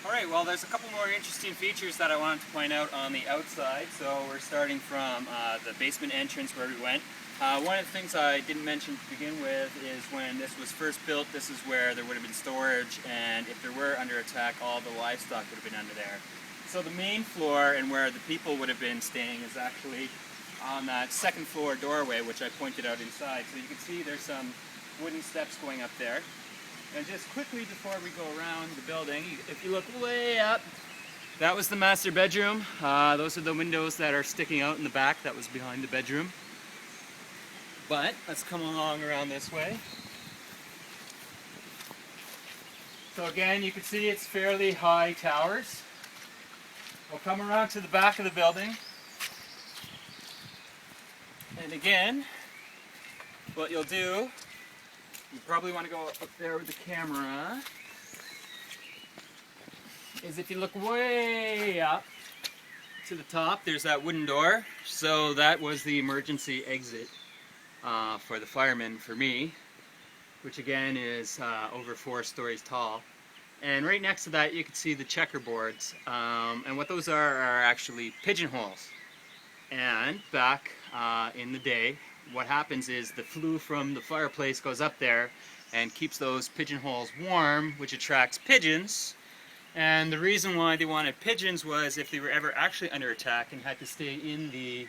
Alright, well there's a couple more interesting features that I wanted to point out on the outside. So we're starting from the basement entrance where we went. One of the things I didn't mention to begin with is when this was first built, this is where there would have been storage, and if there were under attack, all the livestock would have been under there. So the main floor and where the people would have been staying is actually on that second floor doorway, which I pointed out inside. So you can see there's some wooden steps going up there. And just quickly before we go around the building, if you look way up, that was the master bedroom. Those are the windows that are sticking out in the back. That was behind the bedroom. But let's come along around this way. So again, you can see it's fairly high towers. We'll come around to the back of the building. And again, what you'll do, you probably want to go up there with the camera, is if you look way up to the top, there's that wooden door. So that was the emergency exit for the firemen, for me, which again is over 4 stories tall. And right next to that you can see the checkerboards, and what those are actually pigeonholes. And back in the day, what happens is the flue from the fireplace goes up there and keeps those pigeonholes warm, which attracts pigeons. And the reason why they wanted pigeons was if they were ever actually under attack and had to stay in the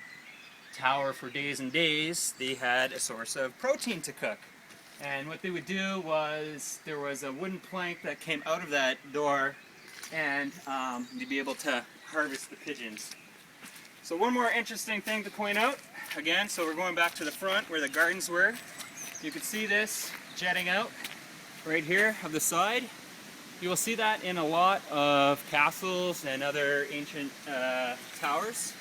tower for days and days, they had a source of protein to cook. And what they would do was, there was a wooden plank that came out of that door, and they'd be able to harvest the pigeons. So one more interesting thing to point out, again, so we're going back to the front where the gardens were. You can see this jetting out right here of the side. You will see that in a lot of castles and other ancient towers.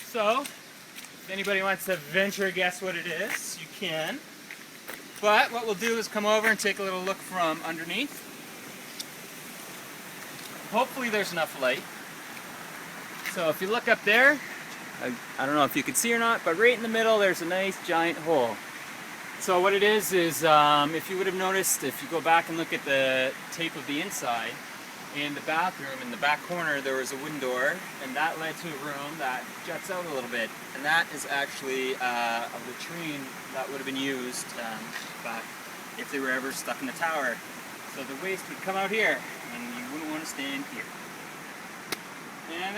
So, if anybody wants to venture a guess what it is, you can. But what we'll do is come over and take a little look from underneath. Hopefully there's enough light. So if you look up there, I don't know if you can see or not, but right in the middle there's a nice giant hole. So what it is if you would have noticed, if you go back and look at the tape of the inside, in the bathroom, in the back corner, there was a wooden door, and that led to a room that juts out a little bit. And that is actually a latrine that would have been used back if they were ever stuck in the tower. So the waste would come out here, and you wouldn't want to stand here. And